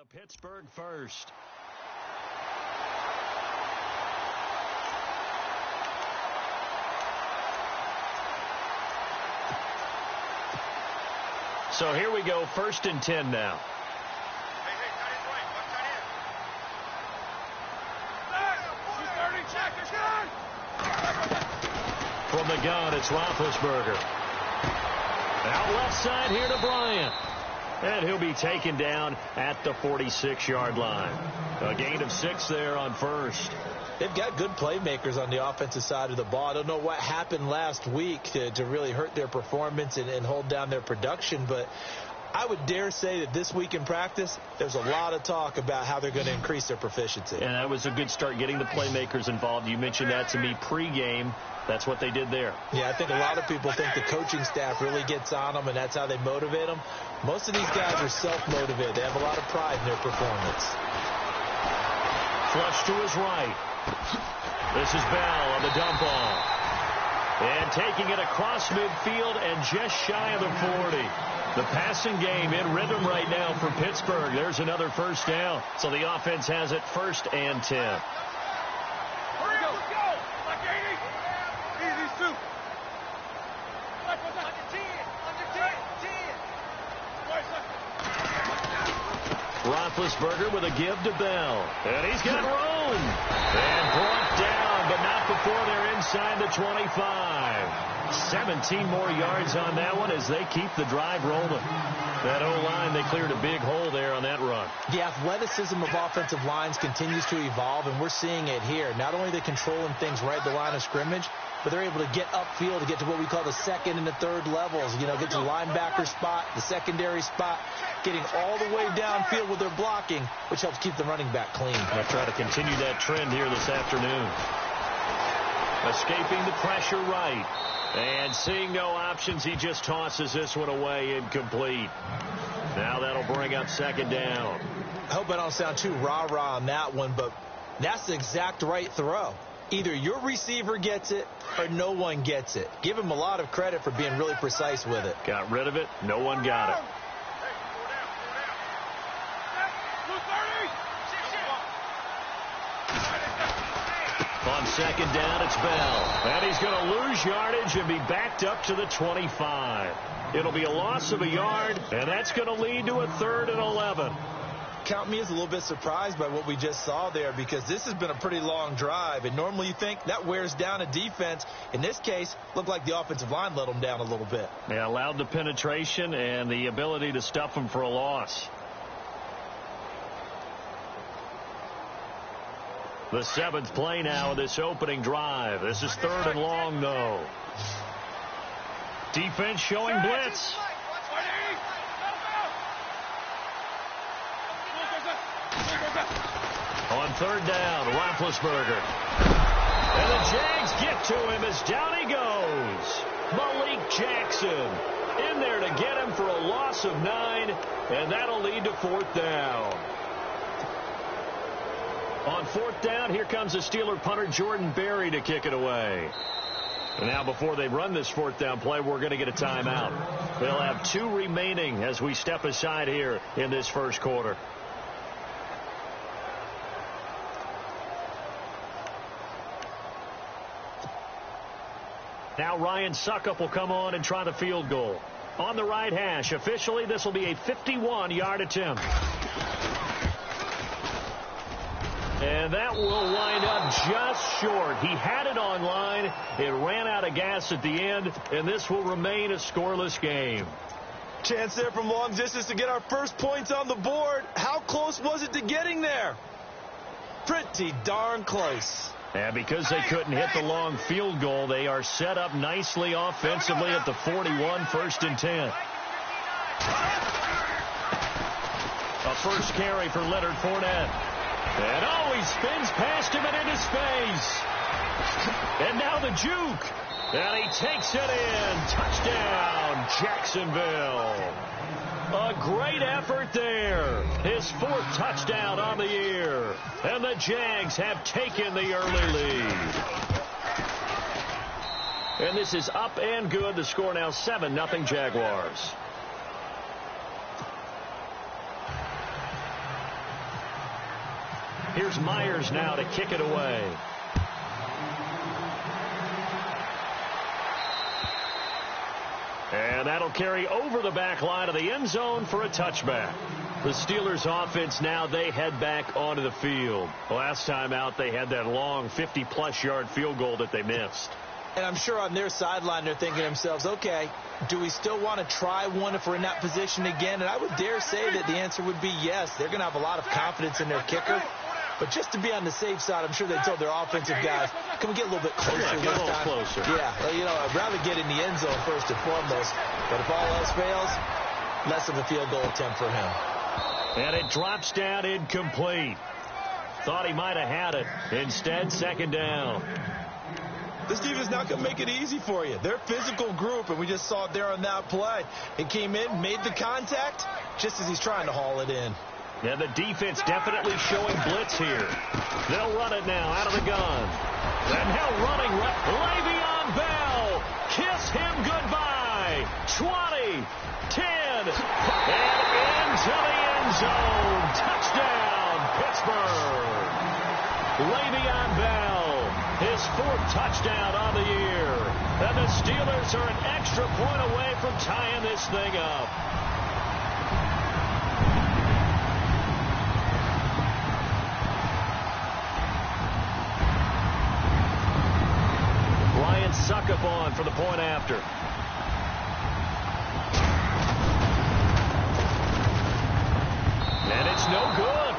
the Pittsburgh first. So here we go, 1st and 10 now. From the gun, it's Roethlisberger. Out left side here to Bryant. And he'll be taken down at the 46-yard line. A gain of 6 there on first. They've got good playmakers on the offensive side of the ball. I don't know what happened last week to really hurt their performance and hold down their production, but I would dare say that this week in practice, there's a lot of talk about how they're going to increase their proficiency. And that was a good start, getting the playmakers involved. You mentioned that to me pregame. That's what they did there. Yeah, I think a lot of people think the coaching staff really gets on them, and that's how they motivate them. Most of these guys are self-motivated. They have a lot of pride in their performance. Flush to his right. This is Bell on the dump off. And taking it across midfield and just shy of the 40. The passing game in rhythm right now for Pittsburgh. There's another first down. So the offense has it 1st and 10. Roethlisberger with a give to Bell. And he's got room. And brought down, but not before they're inside the 25. 17 more yards on that one as they keep the drive rolling. That O-line, they cleared a big hole there on that run. The athleticism of offensive lines continues to evolve, and we're seeing it here. Not only are they controlling things right at the line of scrimmage, but they're able to get upfield to get to what we call the 2nd and the 3rd levels. You know, get to the linebacker spot, the secondary spot, getting all the way downfield with their blocking, which helps keep the running back clean. They'll try to continue that trend here this afternoon. Escaping the pressure right. And seeing no options, he just tosses this one away, incomplete. Now that'll bring up 2nd down. I hope I don't sound too rah-rah on that one, but that's the exact right throw. Either your receiver gets it or no one gets it. Give him a lot of credit for being really precise with it. Got rid of it. No one got it. On 2nd down, it's Bell. And he's going to lose yardage and be backed up to the 25. It'll be a loss of a yard, and that's going to lead to a 3rd and 11. Count me as a little bit surprised by what we just saw there, because this has been a pretty long drive, and normally you think that wears down a defense. In this case, looked like the offensive line let them down a little bit. They allowed the penetration and the ability to stuff them for a loss. The 7th play now of this opening drive. This is 3rd and long, though. Defense showing blitz. On 3rd down, Roethlisberger. And the Jags get to him as down he goes. Malik Jackson in there to get him for a loss of 9, and that'll lead to 4th down. On 4th down, here comes the Steeler punter Jordan Berry to kick it away. And now before they run this 4th down play, we're going to get a timeout. They'll have 2 remaining as we step aside here in this first quarter. Now Ryan Suckup will come on and try the field goal. On the right hash, officially this will be a 51-yard attempt. And that will wind up just short. He had it on line. It ran out of gas at the end, and this will remain a scoreless game. Chance there from long distance to get our first points on the board. How close was it to getting there? Pretty darn close. And because they couldn't hit the long field goal, they are set up nicely offensively at the 41, 1st and 10. A first carry for Leonard Fournette. And he spins past him and into space. And now the juke. And he takes it in. Touchdown, Jacksonville. A great effort there. His 4th touchdown on the year. And the Jags have taken the early lead. And this is up and good. The score now 7-0 Jaguars. Here's Myers now to kick it away. And that'll carry over the back line of the end zone for a touchback. The Steelers offense now, they head back onto the field. Last time out, they had that long 50-plus yard field goal that they missed. And I'm sure on their sideline they're thinking to themselves, okay, do we still want to try one if we're in that position again? And I would dare say that the answer would be yes. They're going to have a lot of confidence in their kicker. But just to be on the safe side, I'm sure they told their offensive guys, can we get a little bit closer get this a little time? closer. Yeah, you know, I'd rather get in the end zone first and foremost. But if all else fails, less of a field goal attempt for him. And it drops down incomplete. Thought he might have had it. Instead, second down. This defense not going to make it easy for you. They're a physical group, and we just saw it there on that play. It came in, made the contact, just as he's trying to haul it in. And the defense definitely showing blitz here. They'll run it now out of the gun. And now running Le'Veon Bell. Kiss him goodbye. 20, 10, and into the end zone. Touchdown, Pittsburgh. Le'Veon Bell, his 4th touchdown on the year. And the Steelers are an extra point away from tying this thing up. Suck up on for the point after. And it's no good.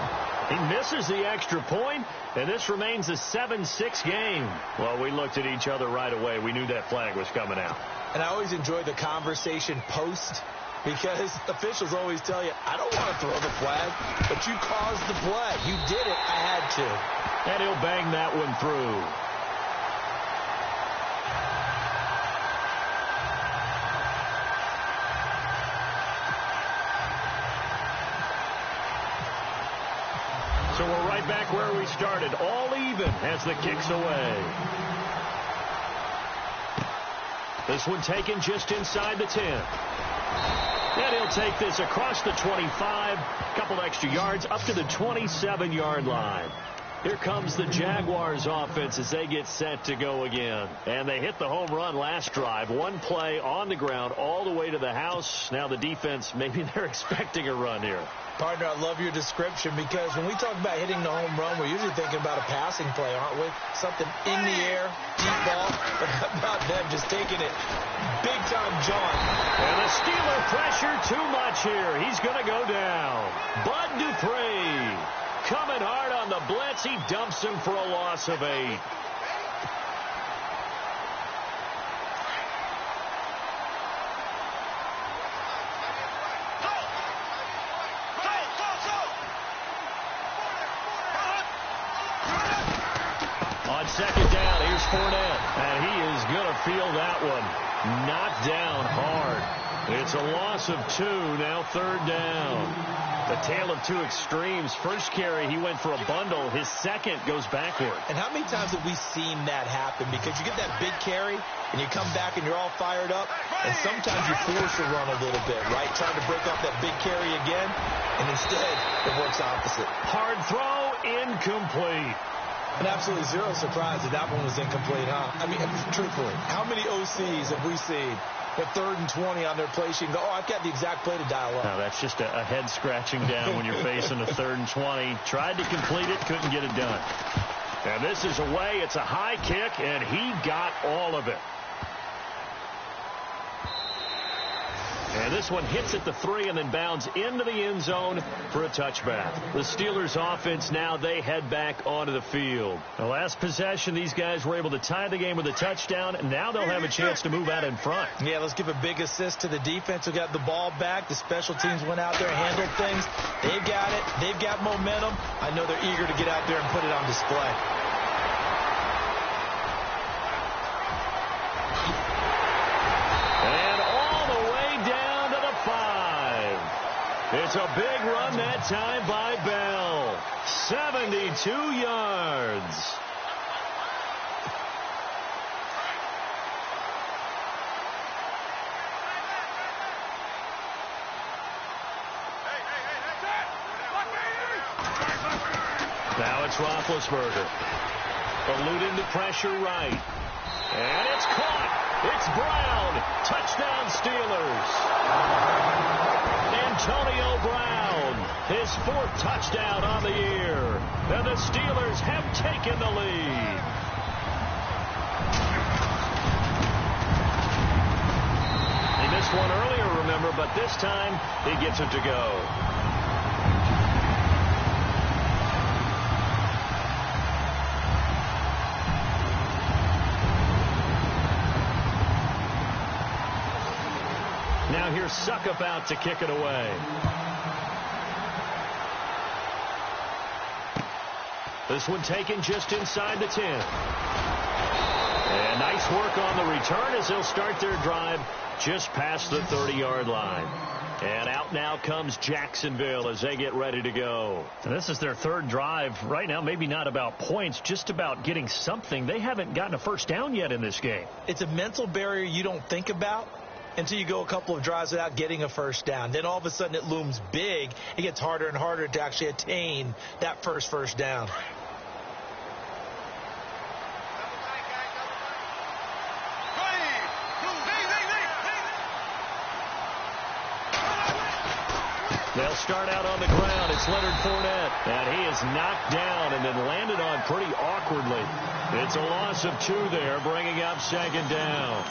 He misses the extra point, and this remains a 7-6 game. Well, we looked at each other right away. We knew that flag was coming out. And I always enjoy the conversation post, because officials always tell you, I don't want to throw the flag, but you caused the play. You did it. I had to. And he'll bang that one through. So we're right back where we started, all even as the kick's away. This one taken just inside the 10. And he'll take this across the 25, a couple extra yards, up to the 27-yard line. Here comes the Jaguars offense as they get set to go again. And they hit the home run last drive. One play on the ground all the way to the house. Now the defense, maybe they're expecting a run here. Partner, I love your description, because when we talk about hitting the home run, we're usually thinking about a passing play, aren't we? Something in the air, deep ball. But how about them just taking it big time, John? And the Steeler pressure too much here. He's going to go down. Bud Dupree coming hard on the blitz. He dumps him for a loss of 8. On second down, here's Fournette. And he is going to feel that one. Knocked down hard. It's a loss of 2, now 3rd down. The tale of two extremes. First carry, he went for a bundle. His second goes backward. And how many times have we seen that happen? Because you get that big carry, and you come back and you're all fired up, and sometimes you force a run a little bit, right? Trying to break off that big carry again, and instead it works opposite. Hard throw, incomplete. And absolutely zero surprise that that one was incomplete, huh? I mean, truthfully, how many OCs have we seen at 3rd and 20 on their play sheet and go, oh, I've got the exact play to dial up? No, that's just a head scratching down when you're facing a 3rd and 20. Tried to complete it, couldn't get it done. And this is away. It's a high kick, and he got all of it. And this one hits at the 3 and then bounds into the end zone for a touchback. The Steelers offense now, they head back onto the field. The last possession, these guys were able to tie the game with a touchdown. And now they'll have a chance to move out in front. Yeah, let's give a big assist to the defense who got the ball back. The special teams went out there, handled things. They've got it. They've got momentum. I know they're eager to get out there and put it on display. It's a big run that time by Bell. 72 yards. Now it's it's Roethlisberger. Eluding the pressure right. And it's caught. It's Brown. Touchdown Steelers. Antonio Brown. His 4th touchdown on the year. And the Steelers have taken the lead. He missed one earlier, remember, but this time he gets it to go. Now here's Suckup out to kick it away. This one taken just inside the 10. And nice work on the return as they'll start their drive just past the 30-yard line. And out now comes Jacksonville as they get ready to go. And this is their 3rd drive. Right now, maybe not about points, just about getting something. They haven't gotten a first down yet in this game. It's a mental barrier you don't think about until you go a couple of drives without getting a first down. Then all of a sudden it looms big. It gets harder and harder to actually attain that first down. They'll start out on the ground. It's Leonard Fournette. And he is knocked down and then landed on pretty awkwardly. It's a loss of 2 there, bringing up 2nd down.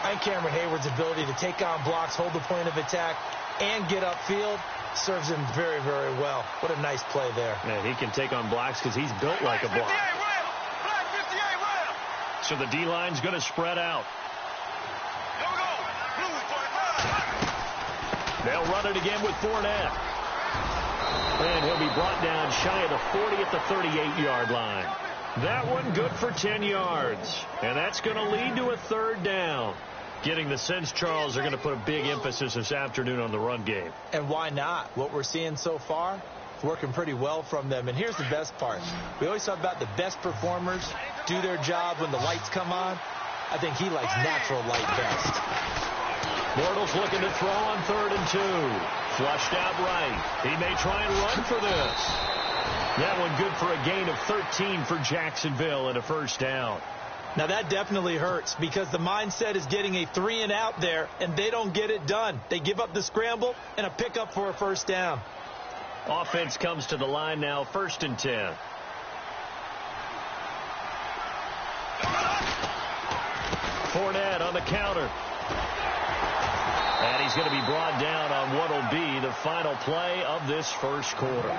And Cameron Hayward's ability to take on blocks, hold the point of attack, and get upfield serves him very, very well. What a nice play there. And he can take on blocks because he's built like a block. So the D-line's going to spread out. They'll run it again with Fournette. And he'll be brought down shy of the 40 at the 38-yard line. That one good for 10 yards. And that's going to lead to a 3rd down. Getting the sense, Charles, they're going to put a big emphasis this afternoon on the run game. And why not? What we're seeing so far, it's working pretty well from them. And here's the best part. We always talk about the best performers do their job when the lights come on. I think he likes natural light best. Bortles looking to throw on 3rd and 2. Flushed out right. He may try and run for this. That one good for a gain of 13 for Jacksonville and a first down. Now that definitely hurts because the mindset is getting a 3 and out there, and they don't get it done. They give up the scramble and a pickup for a first down. Offense comes to the line now, 1st and 10. Fournette on the counter. And he's going to be brought down on what will be the final play of this first quarter.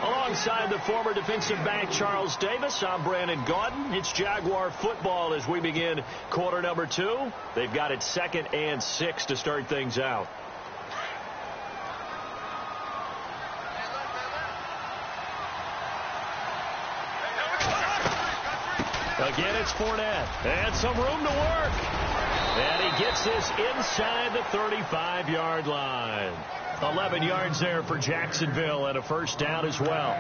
Alongside the former defensive back Charles Davis, I'm Brandon Gaudin. It's Jaguar football as we begin quarter number 2. They've got it 2nd and 6 to start things out. Again, it's Fournette. And some room to work. And he gets this inside the 35-yard line. 11 yards there for Jacksonville and a first down as well.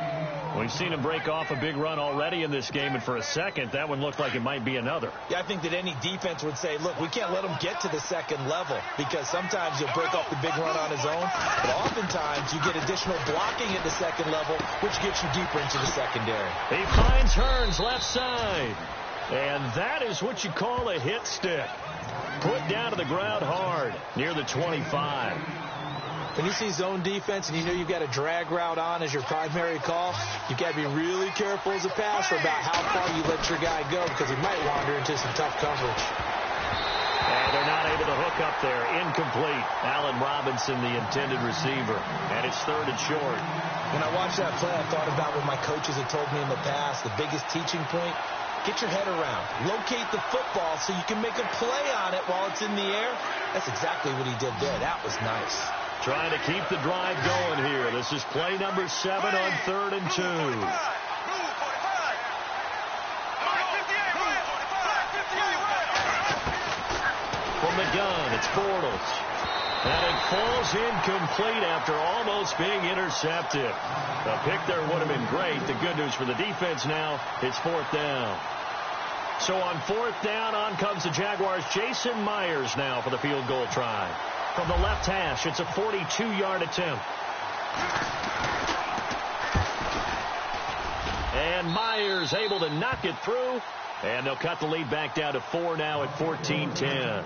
We've seen him break off a big run already in this game, and for a second, that one looked like it might be another. Yeah, I think that any defense would say, look, we can't let him get to the 2nd level because sometimes he'll break off the big run on his own, but oftentimes you get additional blocking at the 2nd level, which gets you deeper into the secondary. He finds Hearns left side, and that is what you call a hit stick. Put down to the ground hard near the 25. When you see zone defense and you know you've got a drag route on as your primary call, you've got to be really careful as a passer about how far you let your guy go because he might wander into some tough coverage. And they're not able to hook up there. Incomplete. Allen Robinson, the intended receiver. And it's 3rd and short. When I watched that play, I thought about what my coaches had told me in the past. The biggest teaching point, get your head around. Locate the football so you can make a play on it while it's in the air. That's exactly what he did there. That was nice. Trying to keep the drive going here. This is play number 7 on 3rd and 2. From the gun, it's Bortles. And it falls incomplete after almost being intercepted. A pick there would have been great. The good news for the defense now, it's 4th down. So on 4th down, on comes the Jaguars' Jason Myers now for the field goal try. From the left hash, it's a 42-yard attempt. And Myers able to knock it through. And they'll cut the lead back down to 4 now at 14-10.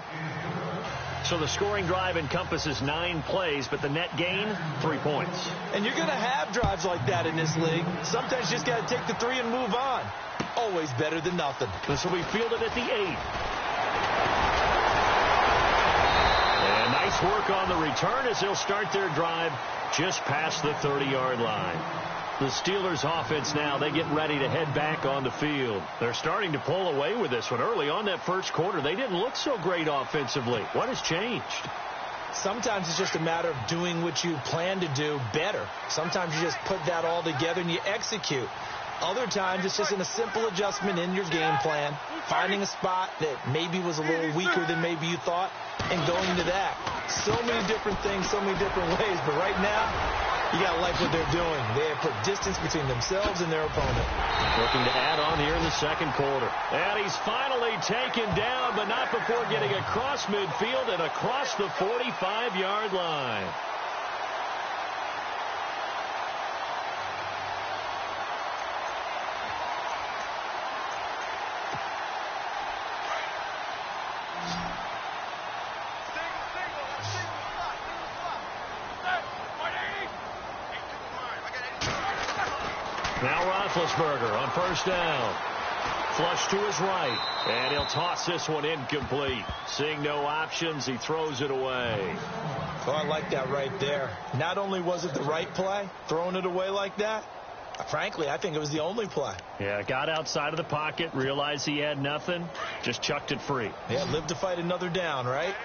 So the scoring drive encompasses 9 plays, but the net gain, 3 points. And you're going to have drives like that in this league. Sometimes you just got to take the 3 and move on. Always better than nothing. This will be fielded at the 8. And nice work on the return as they'll start their drive just past the 30-yard line. The Steelers offense now, they get ready to head back on the field. They're starting to pull away with this one. Early on that first quarter, they didn't look so great offensively. What has changed? Sometimes it's just a matter of doing what you plan to do better. Sometimes you just put that all together and you execute. Other times it's just in a simple adjustment in your game plan, finding a spot that maybe was a little weaker than maybe you thought, and going to that. So many different things, so many different ways, but right now, you got to like what they're doing. They have put distance between themselves and their opponent. Looking to add on here in the second quarter. And he's finally taken down, but not before getting across midfield and across the 45-yard line. Now Roethlisberger on first down. Flush to his right. And he'll toss this one incomplete. Seeing no options, he throws it away. Oh, I like that right there. Not only was it the right play, throwing it away like that, frankly, I think it was the only play. Yeah, got outside of the pocket, realized he had nothing, just chucked it free. Yeah, live to fight another down, right?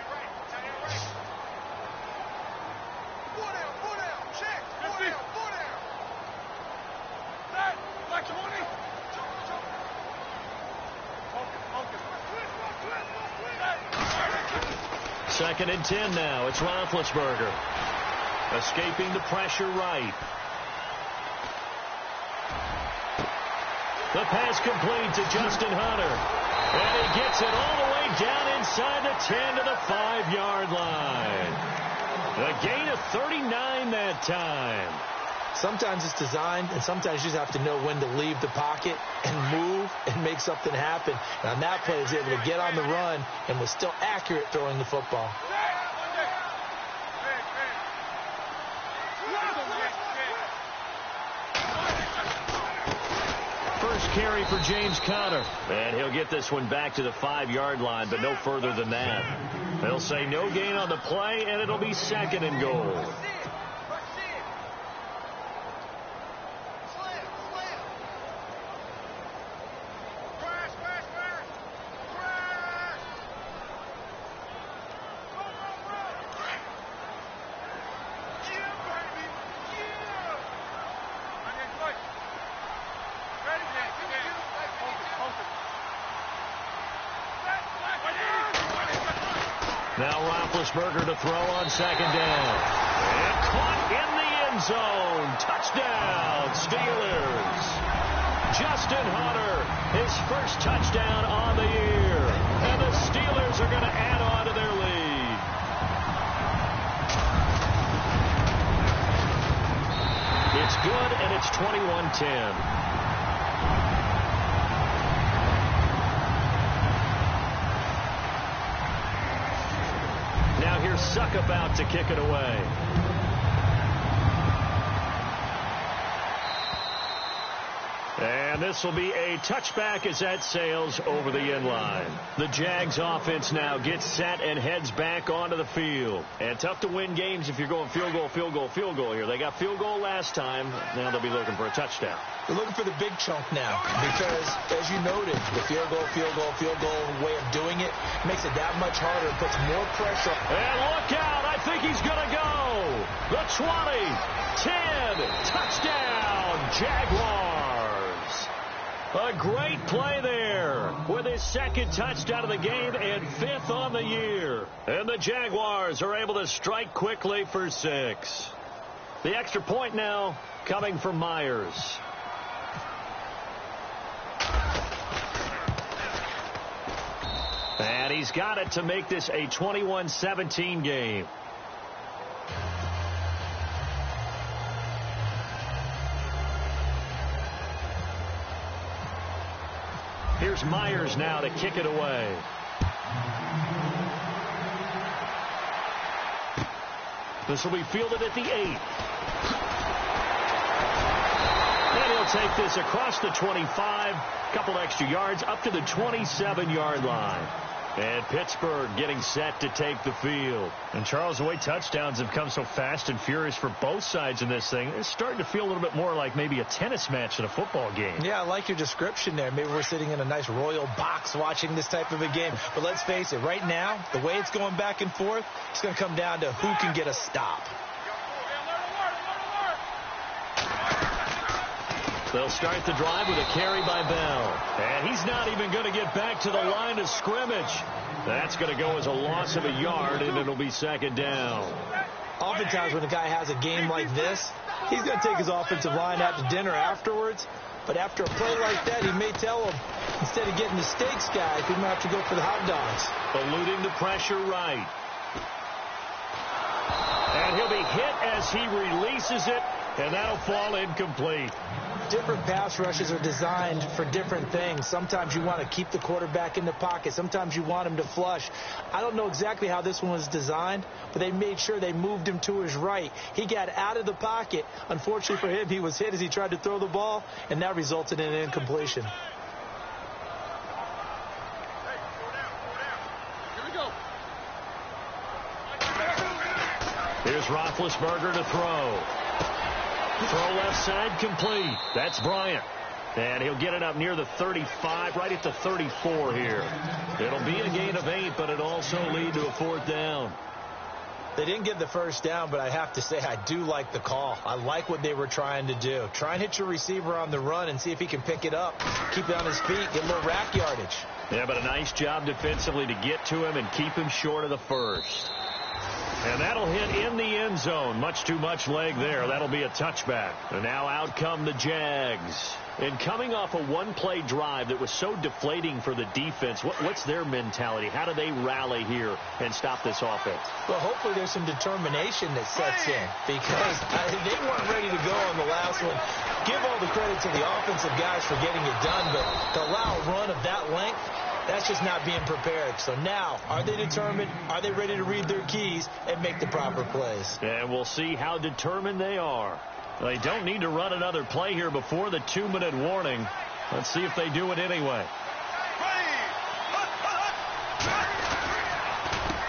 Second and 10 now. It's Roethlisberger. Escaping the pressure right. The pass complete to Justin Hunter. And he gets it all the way down inside the 10 to the 5-yard line. A gain of 39 that time. Sometimes it's designed, and sometimes you just have to know when to leave the pocket and move and make something happen. And on that play, he was able to get on the run and was still accurate throwing the football. First carry for James Conner. And he'll get this one back to the 5-yard line, but no further than that. They'll say no gain on the play, and it'll be second and goal. Now Roethlisberger to throw on second down. And caught in the end zone. Touchdown, Steelers. Justin Hunter, his first touchdown on the year. And the Steelers are going to add on to their lead. It's good, and it's 21-10. Now here's Suck about to kick it away. And this will be a touchback as that sails over the end line. The Jags offense now gets set and heads back onto the field. And tough to win games if you're going field goal, field goal, field goal here. They got field goal last time. Now they'll be looking for a touchdown. They're looking for the big chunk now because, as you noted, the field goal way of doing it makes it that much harder. It puts more pressure. And look out. I think he's going to go. The 20, 10, touchdown, Jaguars. A great play there with his second touchdown of the game and 5th on the year. And the Jaguars are able to strike quickly for 6. The extra point now coming from Myers. And he's got it to make this a 21-17 game. Here's Myers now to kick it away. This will be fielded at the 8. And he'll take this across the 25, couple extra yards, up to the 27-yard line. And Pittsburgh getting set to take the field. And, Charles, the way touchdowns have come so fast and furious for both sides in this thing, it's starting to feel a little bit more like maybe a tennis match than a football game. Yeah, I like your description there. Maybe we're sitting in a nice royal box watching this type of a game. But let's face it, right now, the way it's going back and forth, it's going to come down to who can get a stop. They'll start the drive with a carry by Bell. And he's not even going to get back to the line of scrimmage. That's going to go as a loss of a yard, and it'll be second down. Oftentimes when a guy has a game like this, he's going to take his offensive line out to dinner afterwards. But after a play like that, he may tell him, instead of getting the steaks, guys, we might have to go for the hot dogs. Eluding the pressure right. And he'll be hit as he releases it, and that'll fall incomplete. Different pass rushes are designed for different things. Sometimes you want to keep the quarterback in the pocket. Sometimes you want him to flush. I don't know exactly how this one was designed, but they made sure they moved him to his right. He got out of the pocket. Unfortunately for him, he was hit as he tried to throw the ball, and that resulted in an incompletion. Here's Roethlisberger to throw. Throw left side complete. That's Bryant. And he'll get it up near the 35, right at the 34 here. It'll be a gain of 8, but it'll also lead to a 4th down. They didn't get the first down, but I have to say I do like the call. I like what they were trying to do. Try and hit your receiver on the run and see if he can pick it up. Keep it on his feet, get a little rack yardage. Yeah, but a nice job defensively to get to him and keep him short of the first. And that'll hit in the end zone. Much too much leg there. That'll be a touchback. And now out come the Jags. And coming off a one-play drive that was so deflating for the defense, what's their mentality? How do they rally here and stop this offense? Well, hopefully there's some determination that sets in, because they weren't ready to go on the last one. Give all the credit to the offensive guys for getting it done, but to allow a run of that length, that's just not being prepared. So now, are they determined? Are they ready to read their keys and make the proper plays? And we'll see how determined they are. They don't need to run another play here before the 2-minute warning. Let's see if they do it anyway.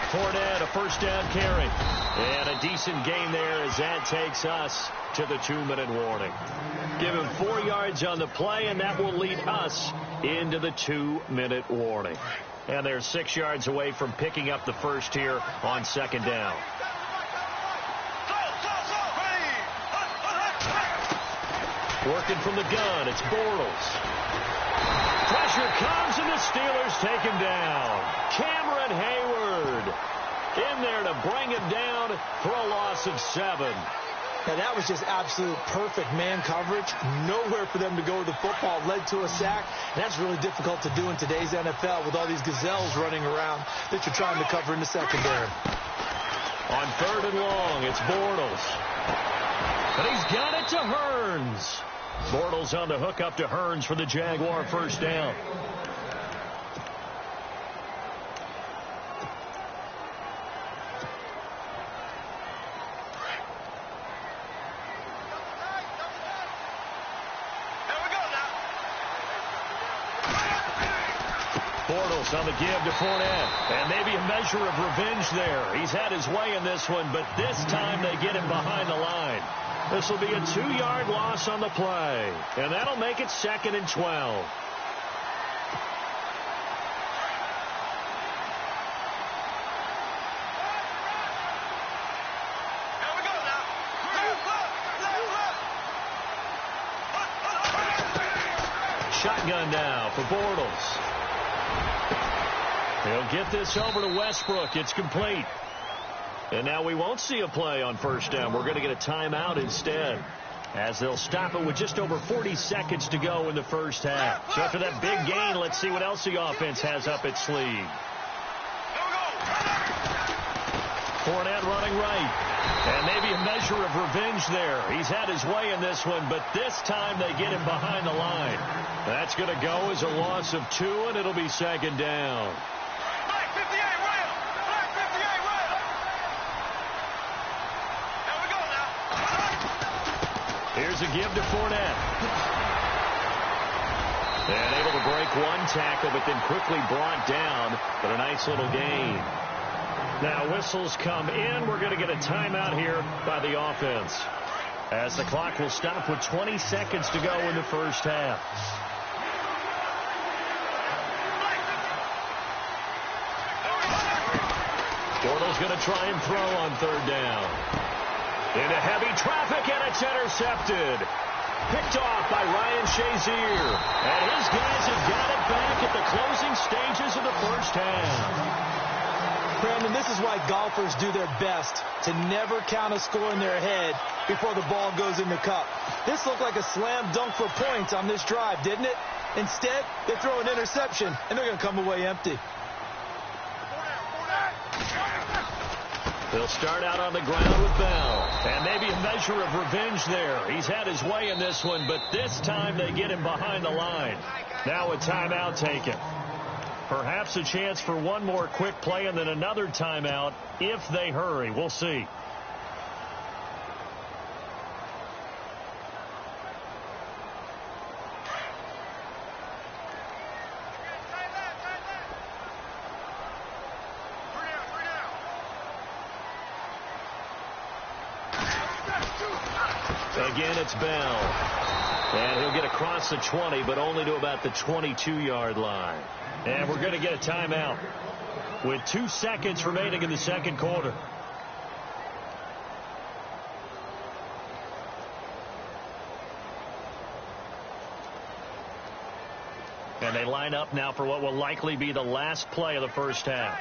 Fournette, a first down carry. And a decent gain there as that takes us to the 2-minute warning. Give him 4 yards on the play, and that will lead us into the 2-minute warning. And they're 6 yards away from picking up the first here on second down. Working from the gun, it's Bortles. Pressure comes, and the Steelers take him down. Cameron Hayward in there to bring him down for a loss of 7. Now, that was just absolute perfect man coverage. Nowhere for them to go with the football. Led to a sack. And that's really difficult to do in today's NFL with all these gazelles running around that you're trying to cover in the secondary. On 3rd and long, it's Bortles. But he's got it to Hearns. Bortles on the hook up to Hearns for the Jaguar first down. Bortles on the give to Fournette. And maybe a measure of revenge there. He's had his way in this one, but this time they get him behind the line. This will be a 2-yard loss on the play. And that'll make it 2nd and 12. Shotgun now for Bortles. He'll get this over to Westbrook. It's complete. And now we won't see a play on first down. We're going to get a timeout instead, as they'll stop it with just over 40 seconds to go in the first half. So after that big gain, let's see what else the offense has up its sleeve. Fournette running right. And maybe a measure of revenge there. He's had his way in this one, but this time they get him behind the line. That's going to go as a loss of 2, and it'll be second down. Flag 58, rail! Flag 58, rail! There we go now. Here's a give to Fournette. And able to break one tackle, but then quickly brought down. But a nice little gain. Now whistles come in. We're going to get a timeout here by the offense, as the clock will stop with 20 seconds to go in the first half. Bortles going to try and throw on third down. Into heavy traffic, and it's intercepted. Picked off by Ryan Shazier. And his guys have got it back at the closing stages of the first half. Brandon, this is why golfers do their best to never count a score in their head before the ball goes in the cup. This looked like a slam dunk for points on this drive, didn't it? Instead, they throw an interception, and they're going to come away empty. They'll start out on the ground with Bell. And maybe a measure of revenge there. He's had his way in this one, but this time they get him behind the line. Now a timeout taken. Perhaps a chance for one more quick play and then another timeout if they hurry. We'll see. Again, it's Bell. And he'll get across the 20, but only to about the 22-yard line. And we're going to get a timeout with 2 seconds remaining in the second quarter. And they line up now for what will likely be the last play of the first half.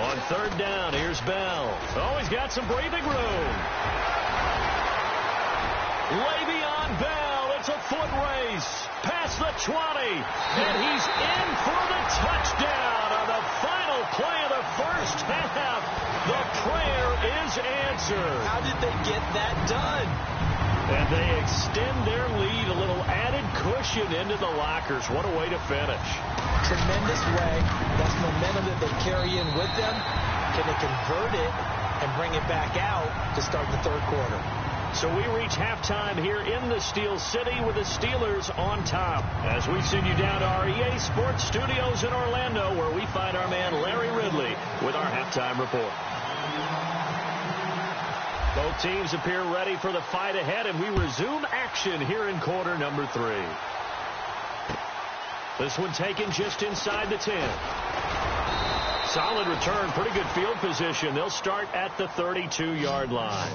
On third down, here's Bell. Oh, he's got some breathing room. Le'Veon Bell, it's a foot race. Past the 20. And he's in for the touchdown on the final play of the first half. The prayer is answered. How did they get that done? And they extend their lead, a little added cushion into the lockers. What a way to finish. Tremendous way. That's momentum that they carry in with them. Can they convert it and bring it back out to start the third quarter? So we reach halftime here in the Steel City with the Steelers on top, as we send you down to our EA Sports Studios in Orlando, where we find our man Larry Ridley with our halftime report. Both teams appear ready for the fight ahead, and we resume action here in quarter number 3. This one taken just inside the 10. Solid return, pretty good field position. They'll start at the 32-yard line.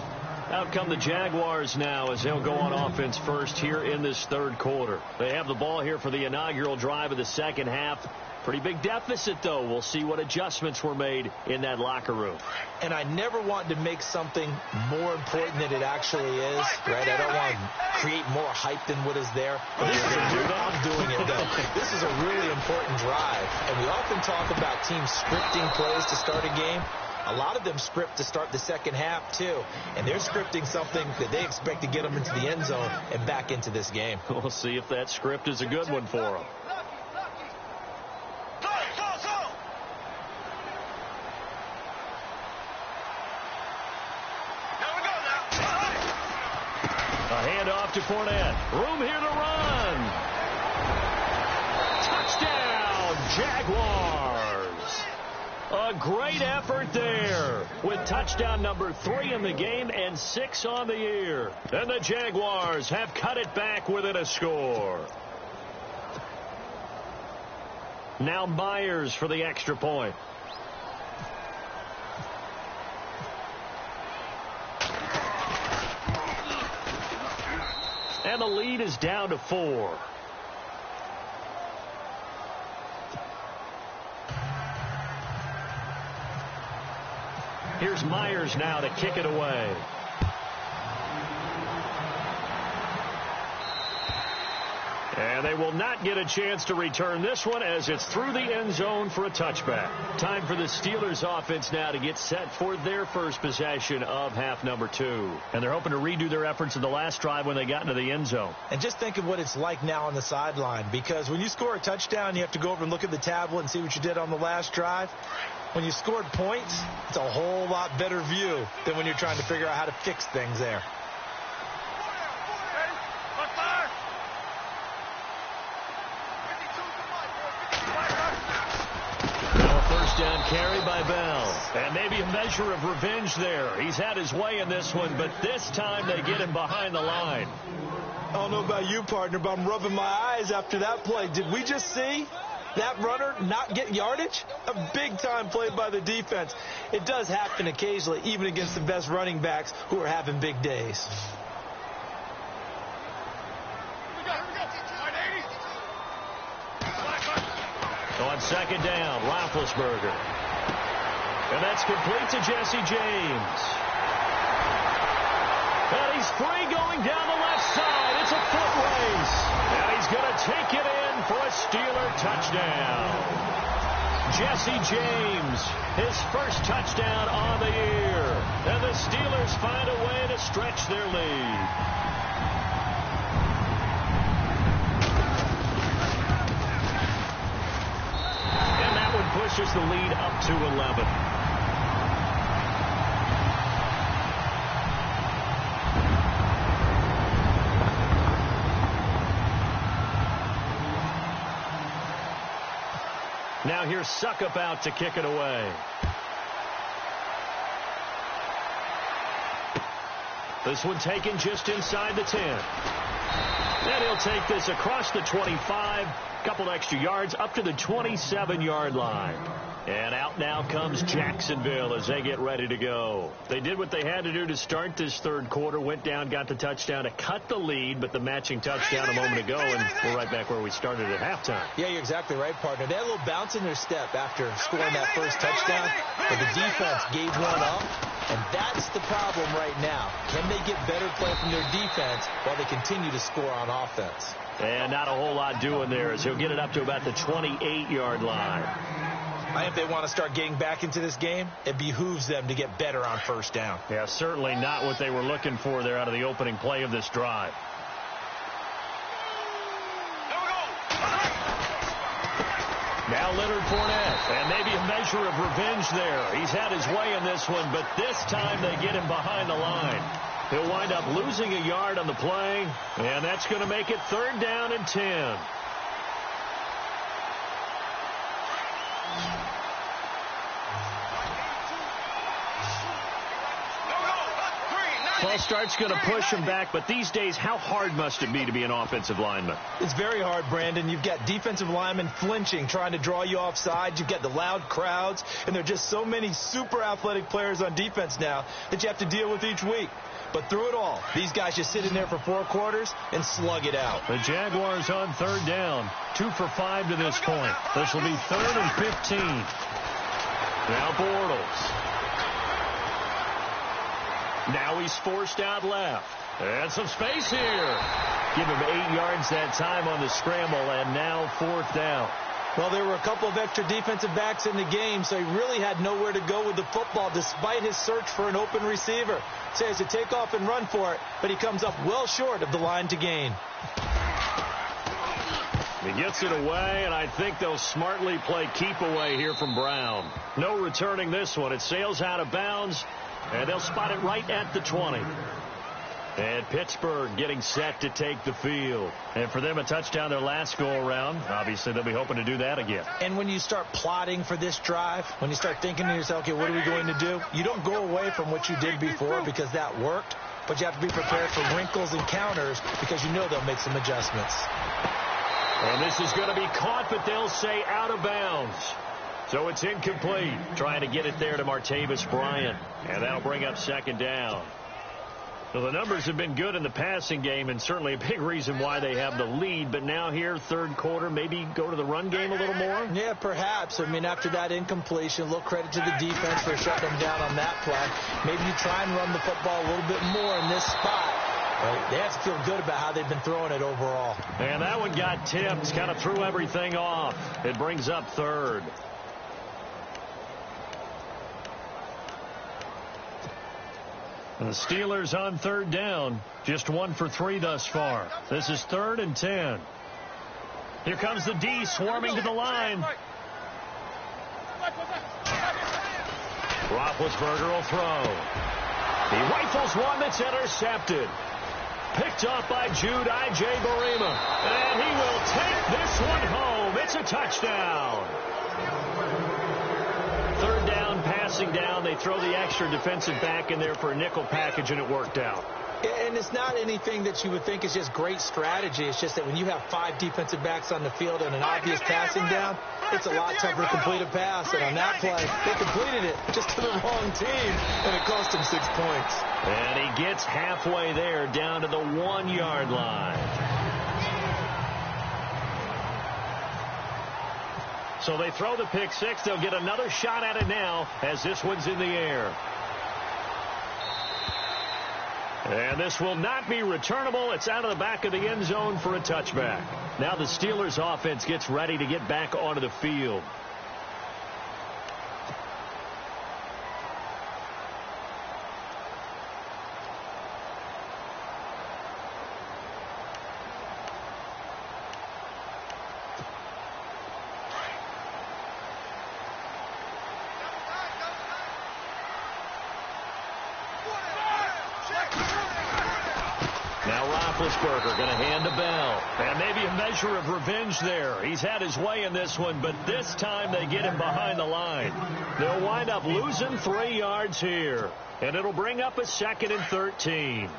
Out come the Jaguars now as they'll go on offense first here in this third quarter. They have the ball here for the inaugural drive of the second half. Pretty big deficit, though. We'll see what adjustments were made in that locker room. And I never want to make something more important than it actually is, right? I don't want to create more hype than what is there. But I'm doing it, though. This is a really important drive. And we often talk about teams scripting plays to start a game. A lot of them script to start the second half, too. And they're scripting something that they expect to get them into the end zone and back into this game. We'll see if that script is a good one for them. A handoff to Fournette. Room here to run. Touchdown, Jaguars. A great effort there with touchdown number 3 in the game and 6 on the year. And the Jaguars have cut it back within a score. Now Myers for the extra point. And the lead is down to 4. Here's Myers now to kick it away. And they will not get a chance to return this one as it's through the end zone for a touchback. Time for the Steelers offense now to get set for their first possession of half number 2. And they're hoping to redo their efforts in the last drive when they got into the end zone. And just think of what it's like now on the sideline, because when you score a touchdown, you have to go over and look at the tablet and see what you did on the last drive. When you scored points, it's a whole lot better view than when you're trying to figure out how to fix things there. Down carry by Bell. And maybe a measure of revenge there. He's had his way in this one, but this time they get him behind the line. I don't know about you, partner, but I'm rubbing my eyes after that play. Did we just see that runner not get yardage? A big-time play by the defense. It does happen occasionally, even against the best running backs who are having big days. On second down, Roethlisberger. And that's complete to Jesse James. And he's free going down the left side. It's a foot race. And he's going to take it in for a Steeler touchdown. Jesse James, his first touchdown on the year. And the Steelers find a way to stretch their lead. Pushes the lead up to 11. Now here's Suckup out to kick it away. This one taken just inside the 10. And he'll take this across the 25. Couple extra yards up to the 27-yard line. And out now comes Jacksonville as they get ready to go. They did what they had to do to start this third quarter. Went down, got the touchdown to cut the lead, but the matching touchdown a moment ago, and we're right back where we started at halftime. Yeah, you're exactly right, partner. They had a little bounce in their step after scoring that first touchdown, but the defense gave one up, and that's the problem right now. Can they get better play from their defense while they continue to score on offense? And not a whole lot doing there as he'll get it up to about the 28-yard line. I think if they want to start getting back into this game, it behooves them to get better on first down. Yeah, certainly not what they were looking for there out of the opening play of this drive. Now Leonard Fournette, and maybe a measure of revenge there. He's had his way in this one, but this time they get him behind the line. He'll wind up losing a yard on the play, and that's going to make it 3rd down and 10. False start's going to push him back, but these days, how hard must it be to be an offensive lineman? It's very hard, Brandon. You've got defensive linemen flinching, trying to draw you offside. You've got the loud crowds, and there are just so many super athletic players on defense now that you have to deal with each week. But through it all, these guys just sit in there for 4 quarters and slug it out. The Jaguars on 3rd down, 2 for 5 to this point. This will be 3rd and 15. Now Bortles. Now he's forced out left. And some space here. Give him 8 yards that time on the scramble, and now 4th down. Well, there were a couple of extra defensive backs in the game, so he really had nowhere to go with the football despite his search for an open receiver. So he has to take off and run for it, but he comes up well short of the line to gain. He gets it away, and I think they'll smartly play keep away here from Brown. No returning this one. It sails out of bounds, and they'll spot it right at the 20. And Pittsburgh getting set to take the field. And for them, a touchdown their last go-around. Obviously, they'll be hoping to do that again. And when you start plotting for this drive, when you start thinking to yourself, okay, what are we going to do? You don't go away from what you did before because that worked, but you have to be prepared for wrinkles and counters because you know they'll make some adjustments. And this is going to be caught, but they'll say out of bounds. So it's incomplete. Trying to get it there to Martavis Bryant. And that'll bring up 2nd down. So the numbers have been good in the passing game, and certainly a big reason why they have the lead. But now here, 3rd quarter, maybe go to the run game a little more? Yeah, perhaps. I mean, after that incompletion, a little credit to the defense for shutting them down on that play. Maybe you try and run the football a little bit more in this spot. They have to feel good about how they've been throwing it overall. And that one got tipped, kind of threw everything off. It brings up third. And the Steelers on third down, just 1 for 3 thus far. This is 3rd and 10. Here comes the D swarming to the line. Roethlisberger will throw. He rifles one that's intercepted. Picked off by Jude I.J. Barima. And he will take this one home. It's a touchdown. Third down, passing down. They throw the extra defensive back in there for a nickel package, and it worked out. And it's not anything that you would think is just great strategy. It's just that when you have 5 defensive backs on the field and an obvious passing down, it's a lot tougher to complete a pass. And on that play, they completed it just to the wrong team, and it cost them 6 points. And he gets halfway there, down to the 1-yard line. So they throw the pick six. They'll get another shot at it now as this one's in the air. And this will not be returnable. It's out of the back of the end zone for a touchback. Now the Steelers offense gets ready to get back onto the field. Roethlisberger going to hand to Bell. And maybe a measure of revenge there. He's had his way in this one, but this time they get him behind the line. They'll wind up losing 3 yards here. And it'll bring up a 2nd and 13.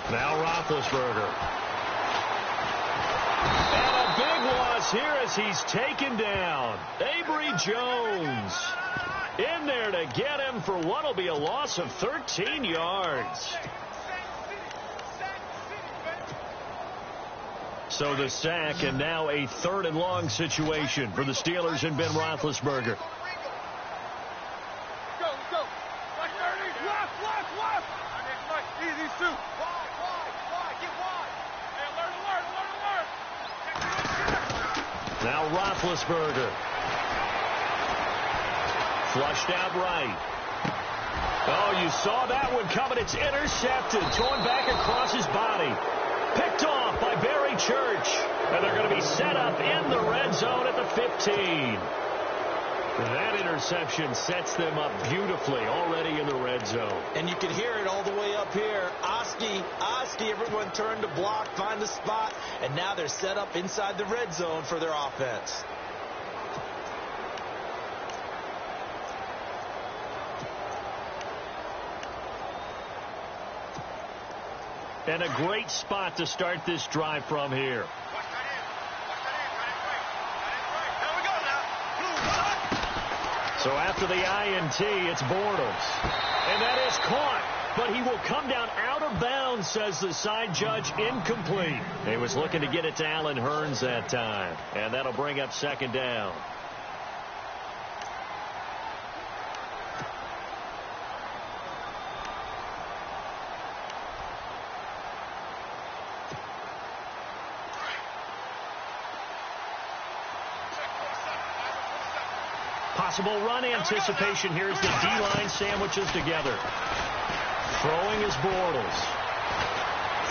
Now Roethlisberger. And a big loss here as he's taken down. Avery Jones in there to get him for what will be a loss of 13 yards. So the sack, and now a 3rd and long situation for the Steelers and Ben Roethlisberger. Now Roethlisberger. Flushed out right. Oh, you saw that one coming. It's intercepted. Thrown back across his body. Picked off by Barry Church. And they're going to be set up in the red zone at the 15. That interception sets them up beautifully already in the red zone. And you can hear it all the way up here. Oski, everyone turned to block, find the spot, and now they're set up inside the red zone for their offense. And a great spot to start this drive from here. So after the INT, it's Bortles. And that is caught. But he will come down out of bounds, says the side judge. Incomplete. He was looking to get it to Allen Hurns that time. And that'll bring up 2nd down. Possible run anticipation here as the D-line sandwiches together. Throwing is Bortles.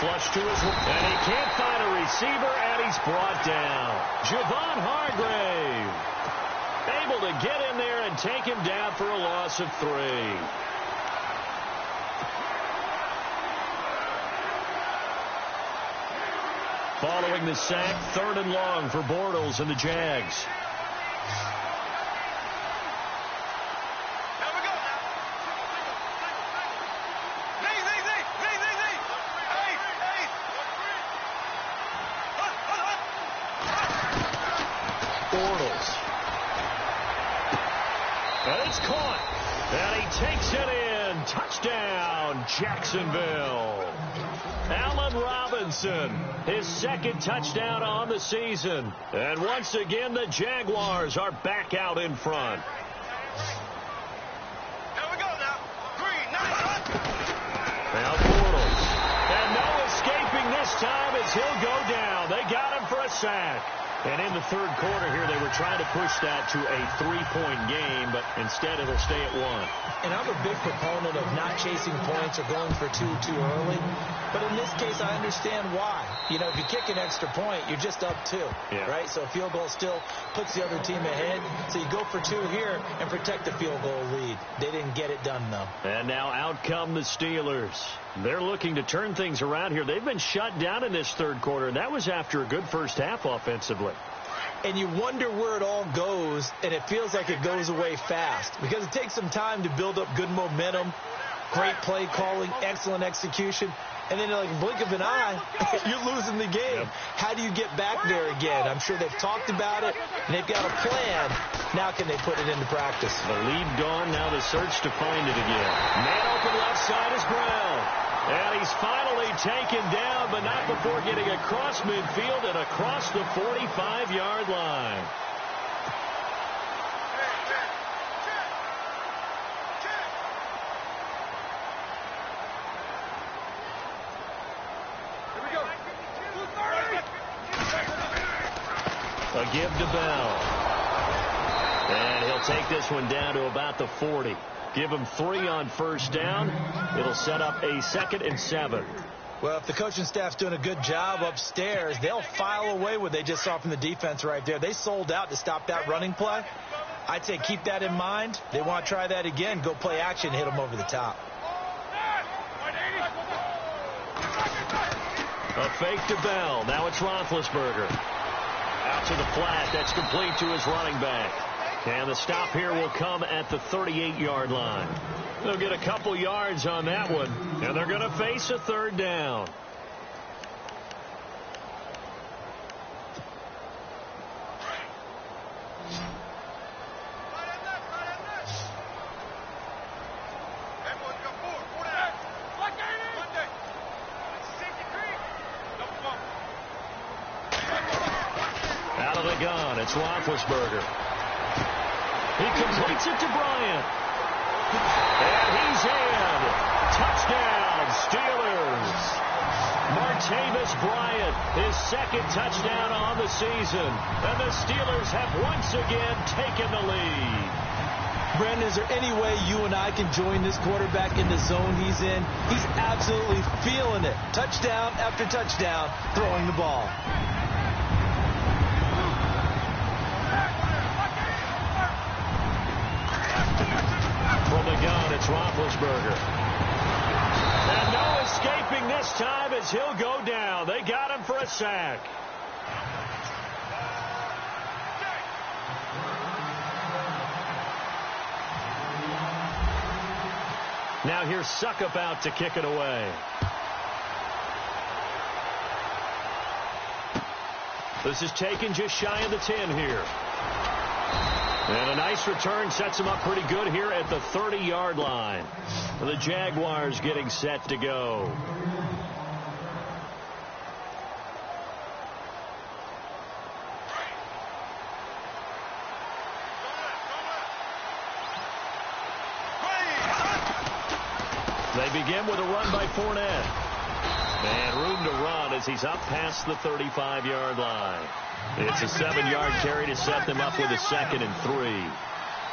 Flush to his... And he can't find a receiver, and he's brought down. Javon Hargrave. Able to get in there and take him down for a loss of 3. Following the sack, 3rd and long for Bortles and the Jags. And it's caught. And he takes it in. again. Touchdown, Jacksonville. Allen Robinson, his second touchdown on the season. And once again, the Jaguars are back out in front. Here we go now. Green, nice. Now Bortles. And no escaping this time as he'll go down. They got him for a sack. And in the third quarter here, they were trying to push that to a 3-point game, but instead it'll stay at 1. And I'm a big proponent of not chasing points or going for two too early. But in this case, I understand why. You know, if you kick an extra point, you're just up 2, right? So a field goal still puts the other team ahead. So you go for 2 here and protect the field goal lead. They didn't get it done, though. And now out come the Steelers. They're looking to turn things around here. They've been shut down in this third quarter, and that was after a good first half offensively. And you wonder where it all goes, and it feels like it goes away fast because it takes some time to build up good momentum, great play calling, excellent execution, and then like a blink of an eye, you're losing the game. Yep. How do you get back there again? I'm sure they've talked about it, and they've got a plan. Now can they put it into practice? The lead gone, now the search to find it again. Man open left side is Brown. And he's finally taken down, but not before getting across midfield and across the 45-yard line. A give to Bell. And he'll take this one down to about the 40. Give him 3 on first down. It'll set up a 2nd and 7. Well, if the coaching staff's doing a good job upstairs, they'll file away what they just saw from the defense right there. They sold out to stop that running play. I'd say keep that in mind. They want to try that again. Go play action, hit them over the top. A fake to Bell. Now it's Roethlisberger. Out to the flat. That's complete to his running back. And the stop here will come at the 38-yard line. They'll get a couple yards on that one, and they're going to face a third down. Out of the gun, it's Roethlisberger. He completes it to Bryant. And he's in. Touchdown, Steelers. Martavis Bryant, his 2nd touchdown on the season. And the Steelers have once again taken the lead. Brandon, is there any way you and I can join this quarterback in the zone he's in? He's absolutely feeling it. Touchdown after touchdown, throwing the ball. From the gun, it's Roethlisberger. And no escaping this time as he'll go down. They got him for a sack. Now here's Suckup out to kick it away. This is taken just shy of the 10 here. And a nice return sets him up pretty good here at the 30-yard line. The Jaguars getting set to go. They begin with a run by Fournette. And room to run as he's up past the 35-yard line. It's a 7-yard carry to set them up with a 2nd and 3.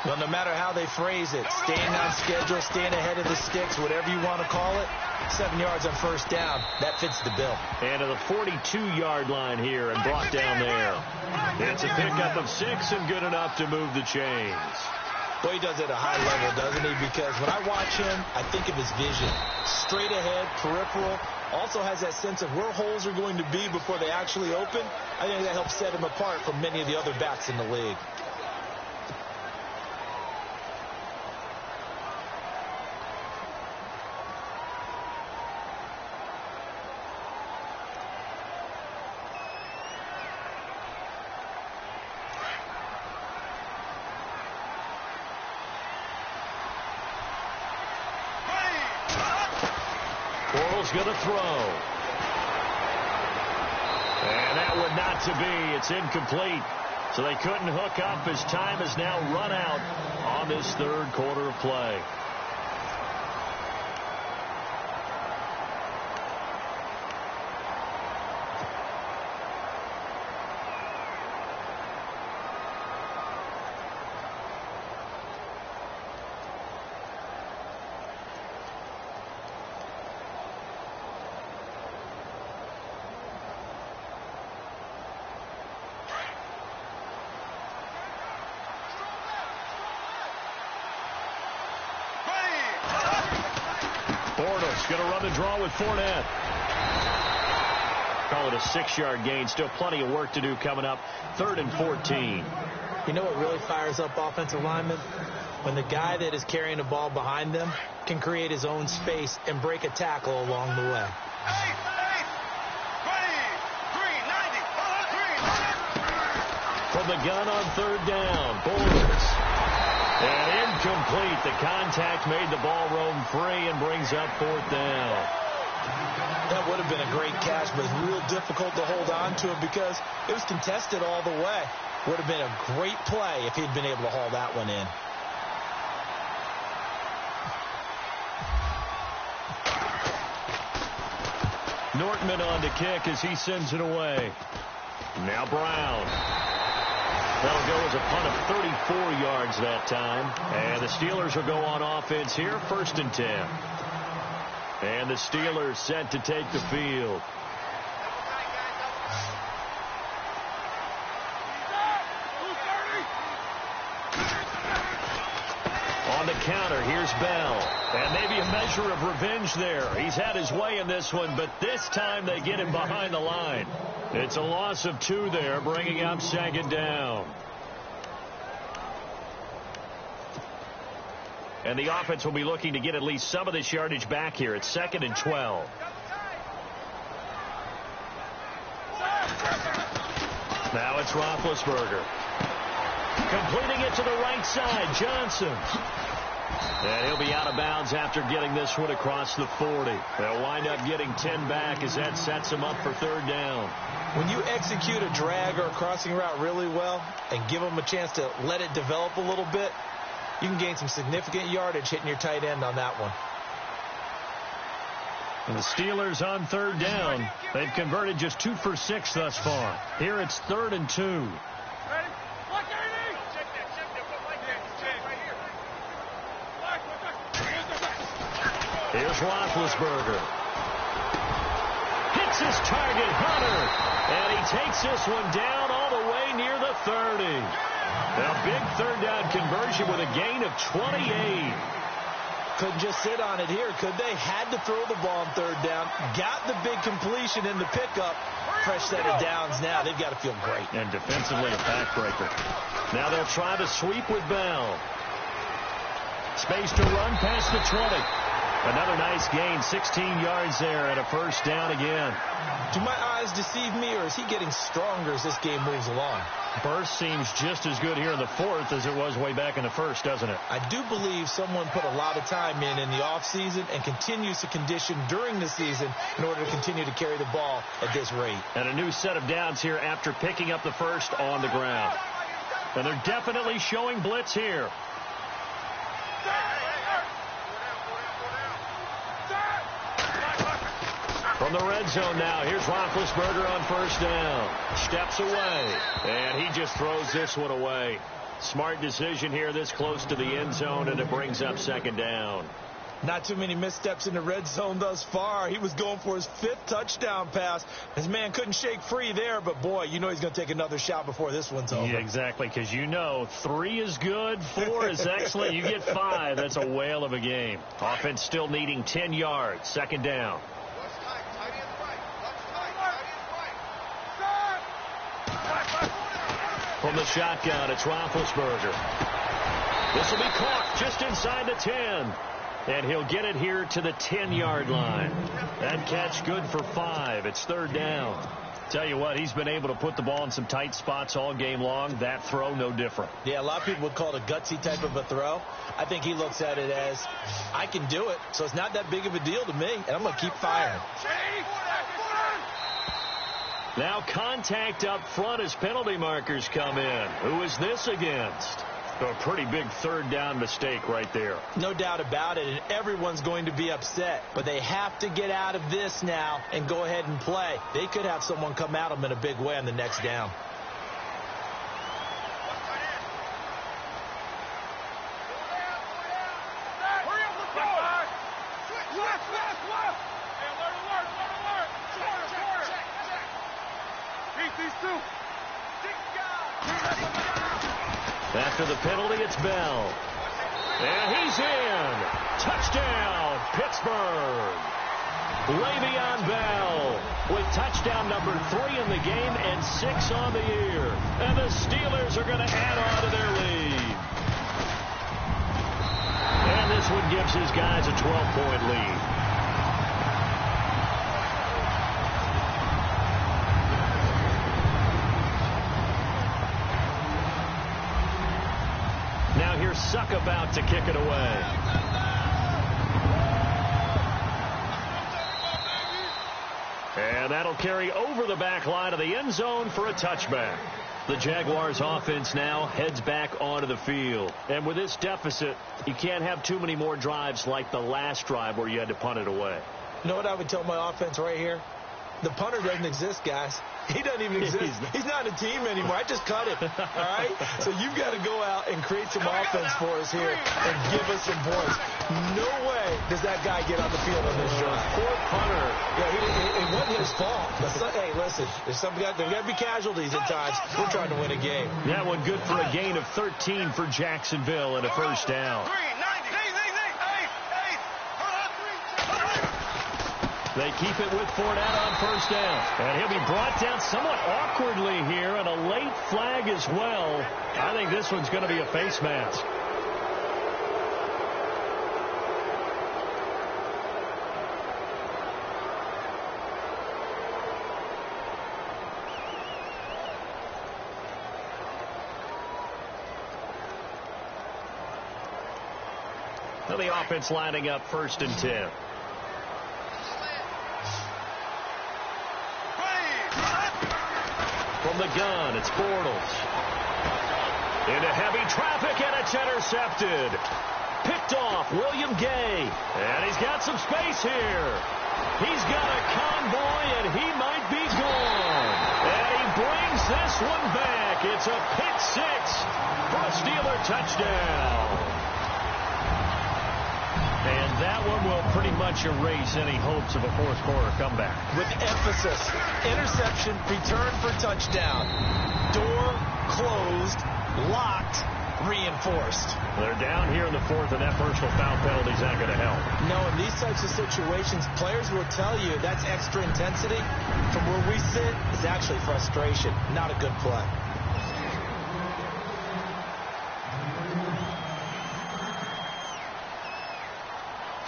Well, no matter how they phrase it, staying on schedule, staying ahead of the sticks, whatever you want to call it, 7 yards on first down, that fits the bill. And to the 42-yard line here and brought down there. It's a pickup of 6 and good enough to move the chains. Well, he does it at a high level, doesn't he? Because when I watch him, I think of his vision. Straight ahead, peripheral. Also has that sense of where holes are going to be before they actually open. I think that helps set him apart from many of the other backs in the league. Bortles going to throw. And that would not to be. It's incomplete. So they couldn't hook up as time has now run out on this third quarter of play. Bortles going to run the draw with Fournette. Call it a 6-yard gain. Still plenty of work to do coming up. 3rd and 14. You know what really fires up offensive linemen? When the guy that is carrying the ball behind them can create his own space and break a tackle along the way. From the gun on 3rd down, Bortles. And incomplete. The contact made the ball roam free and brings up 4th down. That would have been a great catch, but it's real difficult to hold on to it because it was contested all the way. Would have been a great play if he'd been able to haul that one in. Nortman on to kick as he sends it away. Now Brown. That'll go as a punt of 34 yards that time. And the Steelers will go on offense here, 1st and 10. And the Steelers set to take the field. On the counter, here's Bell. And maybe a measure of revenge there. He's had his way in this one, but this time they get him behind the line. It's a loss of 2 there, bringing up 2nd down. And the offense will be looking to get at least some of this yardage back here. It's 2nd and 12. Now it's Roethlisberger. Completing it to the right side, Johnson. And he'll be out of bounds after getting this one across the 40. They'll wind up getting 10 back as that sets him up for 3rd down. When you execute a drag or a crossing route really well and give them a chance to let it develop a little bit, you can gain some significant yardage hitting your tight end on that one. And the Steelers on 3rd down. They've converted just 2 for 6 thus far. Here it's 3rd and 2. Here's Roethlisberger. Hits his target, Hunter. And he takes this one down all the way near the 30. A big 3rd down conversion with a gain of 28. Couldn't just sit on it here, could they? Had to throw the ball on 3rd down. Got the big completion in the pickup. Fresh set of downs now. They've got to feel great. And defensively a backbreaker. Now they'll try the sweep with Bell. Space to run past the 20. Another nice gain, 16 yards there and a 1st down again. Do my eyes deceive me, or is he getting stronger as this game moves along? Burst seems just as good here in the 4th as it was way back in the 1st, doesn't it? I do believe someone put a lot of time in the offseason and continues to condition during the season in order to continue to carry the ball at this rate. And a new set of downs here after picking up the 1st on the ground. And they're definitely showing blitz here. From the red zone now, here's Roethlisberger on 1st down. Steps away, and he just throws this one away. Smart decision here this close to the end zone, and it brings up 2nd down. Not too many missteps in the red zone thus far. He was going for his 5th touchdown pass. His man couldn't shake free there, but boy, you know he's going to take another shot before this one's over. Yeah, exactly, because you know 3 is good, 4 is excellent. You get 5, that's a whale of a game. Offense still needing 10 yards, 2nd down. From the shotgun, it's Roethlisberger. This will be caught just inside the 10. And he'll get it here to the 10-yard line. That catch good for 5. It's 3rd down. Tell you what, he's been able to put the ball in some tight spots all game long. That throw, no different. Yeah, a lot of people would call it a gutsy type of a throw. I think he looks at it as, I can do it, so it's not that big of a deal to me, and I'm going to keep firing. Now contact up front as penalty markers come in. Who is this against? A pretty big third down mistake right there. No doubt about it, and everyone's going to be upset. But they have to get out of this now and go ahead and play. They could have someone come at them in a big way on the next down. After the penalty, it's Bell. And he's in. Touchdown, Pittsburgh. Le'Veon Bell with touchdown number 3 in the game and 6 on the year. And the Steelers are going to add on to their lead. And this one gives his guys a 12-point lead. Now here's Suck about to kick it away. And that'll carry over the back line of the end zone for a touchback. The Jaguars offense now heads back onto the field. And with this deficit, you can't have too many more drives like the last drive where you had to punt it away. You know what I would tell my offense right here? The punter doesn't exist, guys. He doesn't even exist. He's not a team anymore. I just cut him. All right? So you've got to go out and create some offense for us here and give us some points. No way does that guy get on the field on this drive. Poor punter. Yeah, it wasn't his fault. But hey, listen, there's got to be casualties at times. We're trying to win a game. That one good for a gain of 13 for Jacksonville and a first down. They keep it with Fournette on first down. And he'll be brought down somewhat awkwardly here, and a late flag as well. I think this one's going to be a face mask. Now the offense lining up 1st and 10. From the gun, it's Bortles. Into heavy traffic, and it's intercepted. Picked off, William Gay. And he's got some space here. He's got a convoy, and he might be gone. And he brings this one back. It's a pick 6 for a Steeler touchdown. And that one will pretty much erase any hopes of a fourth-quarter comeback. With emphasis, interception, return for touchdown. Door closed, locked, reinforced. They're down here in the 4th, and that personal foul penalty is not going to help. No, in these types of situations, players will tell you that's extra intensity. From where we sit, is actually frustration, not a good play.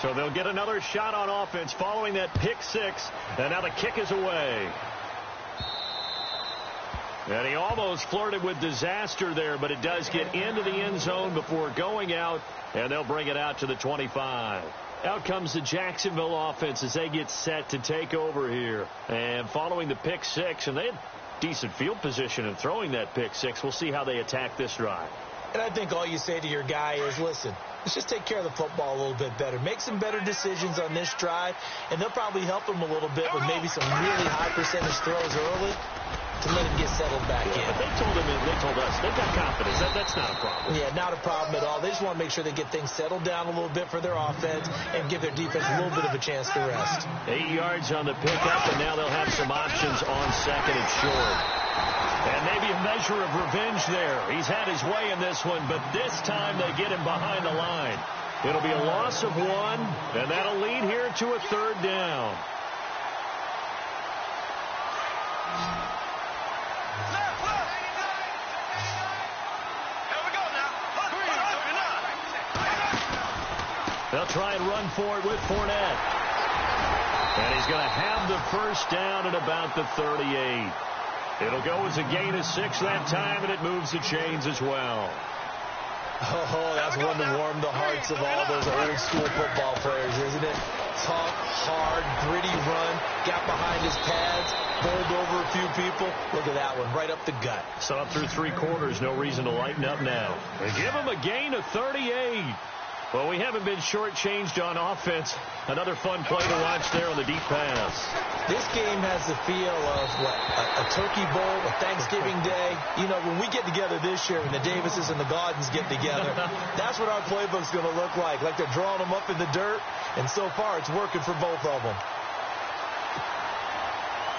So they'll get another shot on offense following that pick 6. And now the kick is away. And he almost flirted with disaster there, but it does get into the end zone before going out. And they'll bring it out to the 25. Out comes the Jacksonville offense as they get set to take over here. And following the pick 6, and they had decent field position in throwing that pick 6. We'll see how they attack this drive. And I think all you say to your guy is, listen, let's just take care of the football a little bit better. Make some better decisions on this drive, and they'll probably help him a little bit with maybe some really high percentage throws early to let him get settled back in. But they told us, they've got confidence. That's not a problem. Yeah, not a problem at all. They just want to make sure they get things settled down a little bit for their offense and give their defense a little bit of a chance to rest. 8 yards on the pickup, and now they'll have some options on 2nd and short. And maybe a measure of revenge there. He's had his way in this one, but this time they get him behind the line. It'll be a loss of 1, and that'll lead here to a 3rd down. They'll try and run for it with Fournette. And he's going to have the first down at about the 38. It'll go as a gain of 6 that time, and it moves the chains as well. Oh, that's one to warm the hearts of all those old school football players, isn't it? Tough, hard, gritty run, got behind his pads, bowled over a few people. Look at that one, right up the gut. So up through 3 quarters, no reason to lighten up now. They give him a gain of 38. Well, we haven't been shortchanged on offense. Another fun play to watch there on the deep pass. This game has the feel of, what, a turkey bowl, a Thanksgiving day. You know, when we get together this year, when the Davises and the Gaudens get together, that's what our playbook's going to look like they're drawing them up in the dirt, and so far it's working for both of them.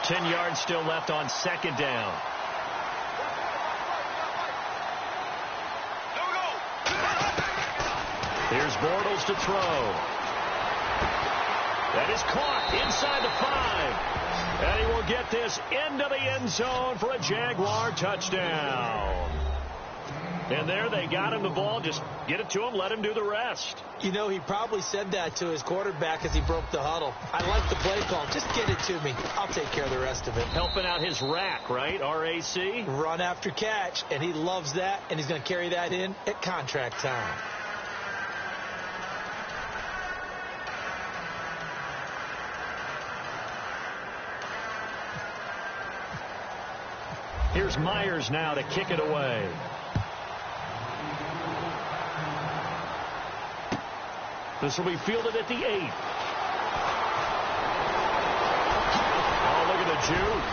10 yards still left on second down. Here's Bortles to throw. That is caught inside the 5. And he will get this into the end zone for a Jaguar touchdown. And there they got him the ball. Just get it to him, let him do the rest. You know, he probably said that to his quarterback as he broke the huddle. I like the play call. Just get it to me. I'll take care of the rest of it. Helping out his rack, right? R-A-C? Run after catch, and he loves that, and he's going to carry that in at contract time. Here's Myers now to kick it away. This will be fielded at the 8. Oh, look at the juke.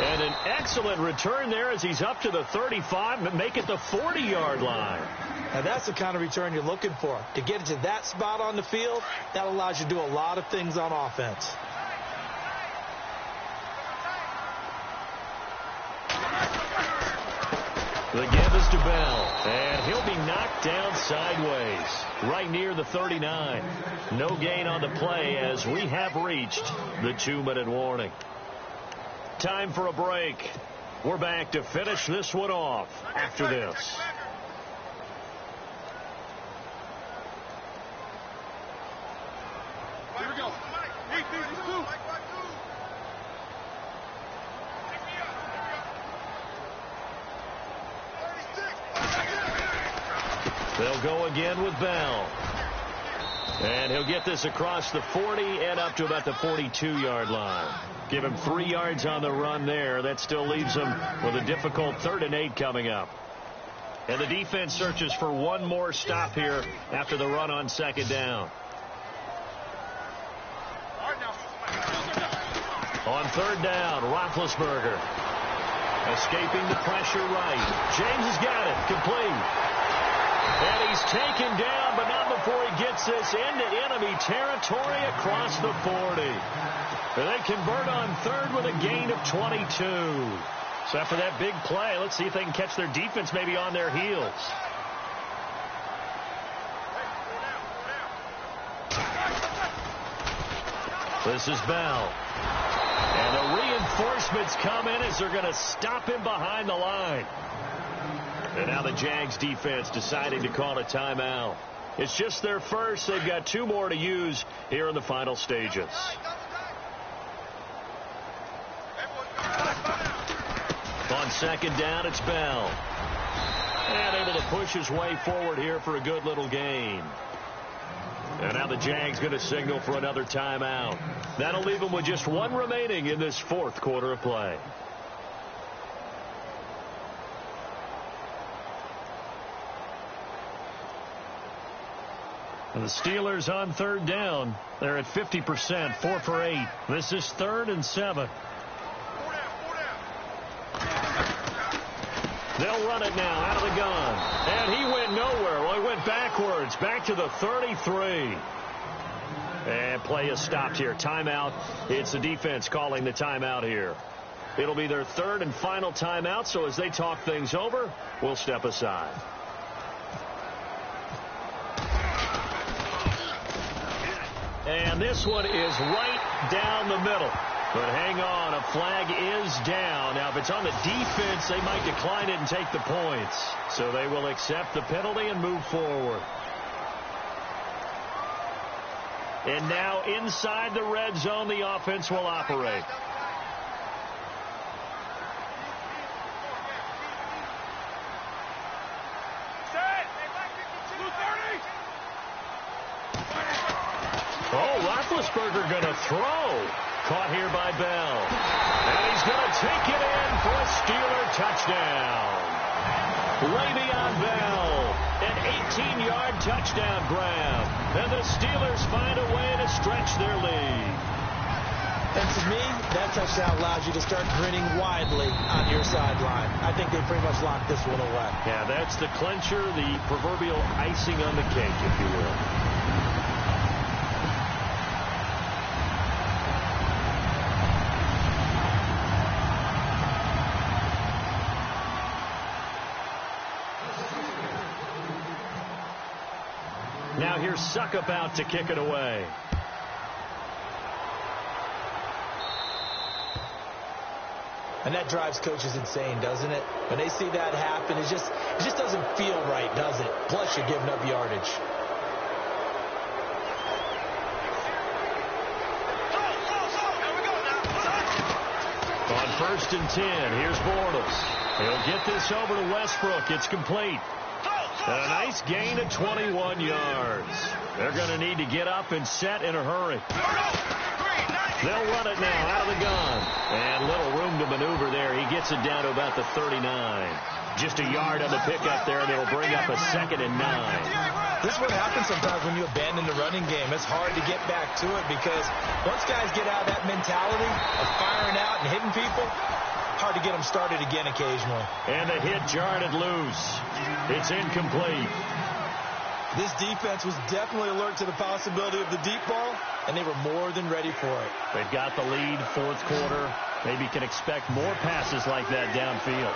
And an excellent return there as he's up to the 35, but make it the 40-yard line. Now, that's the kind of return you're looking for. To get it to that spot on the field, that allows you to do a lot of things on offense. The give is to Bell, and he'll be knocked down sideways, right near the 39. No gain on the play as we have reached the 2-minute warning. Time for a break. We're back to finish this one off after this. Here we go. They'll go again with Bell. And he'll get this across the 40 and up to about the 42-yard line. Give him 3 yards on the run there. That still leaves him with a difficult 3rd and 8 coming up. And the defense searches for one more stop here after the run on second down. On 3rd down, Roethlisberger. Escaping the pressure right. James has got it. Complete. And he's taken down, but not before he gets this into enemy territory across the 40. And they convert on 3rd with a gain of 22. So after that big play, let's see if they can catch their defense maybe on their heels. This is Bell. And the reinforcements come in as they're going to stop him behind the line. And now the Jags defense deciding to call a timeout. It's just their first. They've got 2 more to use here in the final stages. On second down, it's Bell. And able to push his way forward here for a good little gain. And now the Jags going to signal for another timeout. That'll leave them with just 1 remaining in this 4th quarter of play. And the Steelers on 3rd down. They're at 50%, 4 for 8. This is 3rd and 7. They'll run it now out of the gun. And he went nowhere. Well, he went backwards, back to the 33. And play is stopped here. Timeout. It's the defense calling the timeout here. It'll be their 3rd and final timeout, so as they talk things over, we'll step aside. And this one is right down the middle. But hang on, a flag is down. Now, if it's on the defense, they might decline it and take the points. So they will accept the penalty and move forward. And now inside the red zone, the offense will operate. Oh, Roethlisberger going to throw. Caught here by Bell. And he's going to take it in for a Steeler touchdown. Le'Veon Bell, an 18-yard touchdown grab. And the Steelers find a way to stretch their lead. And to me, that touchdown allows you to start grinning widely on your sideline. I think they pretty much locked this one away. Yeah, that's the clincher, the proverbial icing on the cake, if you will. Now here's Suckup out to kick it away. And that drives coaches insane, doesn't it? When they see that happen, it just doesn't feel right, does it? Plus, you're giving up yardage. On 1st and 10, here's Bortles. He'll get this over to Westbrook. It's complete. And a nice gain of 21 yards. They're going to need to get up and set in a hurry. They'll run it now out of the gun. And little room to maneuver there. He gets it down to about the 39. Just a yard on the pickup there, and it'll bring up a 2nd and 9. This is what happens sometimes when you abandon the running game. It's hard to get back to it because once guys get out of that mentality of firing out and hitting people, hard to get them started again occasionally. And the hit jarred it loose. It's incomplete. This defense was definitely alert to the possibility of the deep ball, and they were more than ready for it. They've got the lead, 4th quarter. Maybe can expect more passes like that downfield.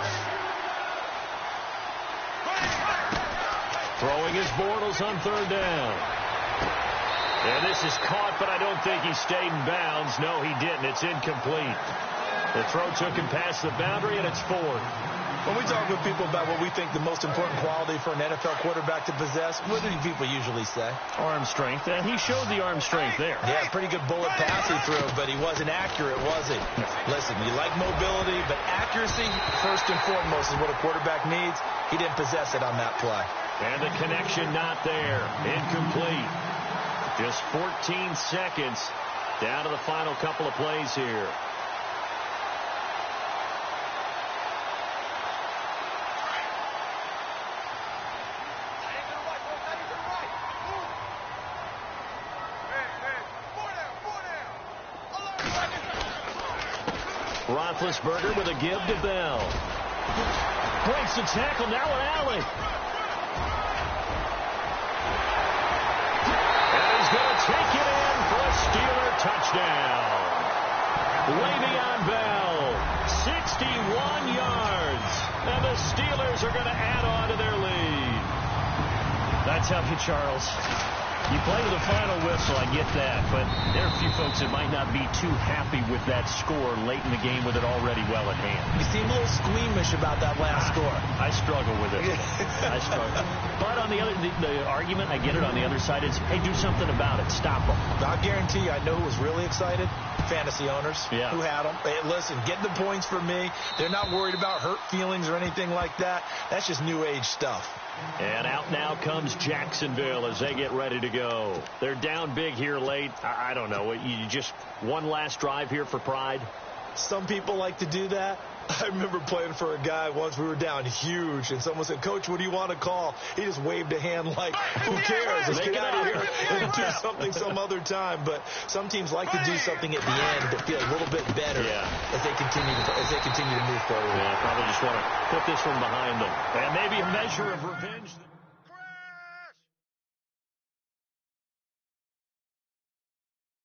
Throwing his Bortles on 3rd down. And this is caught, but I don't think he stayed in bounds. No, he didn't. It's incomplete. The throw took him past the boundary, and it's 4th. When we talk with people about what we think the most important quality for an NFL quarterback to possess, what do people usually say? Arm strength, and he showed the arm strength there. Yeah, pretty good bullet pass he threw, but he wasn't accurate, was he? No. Listen, you like mobility, but accuracy, first and foremost, is what a quarterback needs. He didn't possess it on that play. And the connection not there. Incomplete. Just 14 seconds down to the final couple of plays here. Roethlisberger with a give to Bell. Breaks the tackle, now an alley. And he's going to take it in for a Steeler touchdown. Le'Veon Bell, 61 yards. And the Steelers are going to add on to their lead. That's how you, Charles. You play to the final whistle, I get that, but there are a few folks that might not be too happy with that score late in the game with it already well at hand. You seem a little squeamish about that last score. I struggle with it. I struggle. But on the other, the argument, I get it on the other side, is, hey, do something about it. Stop them. I'll guarantee you, I know who was really excited. Fantasy owners who had them. Hey, listen, get the points for me. They're not worried about hurt feelings or anything like that. That's just new age stuff. And out now comes Jacksonville as they get ready to go. They're down big here late. I don't know. You just one last drive here for pride? Some people like to do that. I remember playing for a guy once. We were down huge, and someone said, "Coach, what do you want to call?" He just waved a hand like, who cares? Let's get out of here and do something some other time. But some teams like to do something at the end that feel a little bit better as they continue to move forward. Yeah, probably just want to put this one behind them. And maybe a measure of revenge.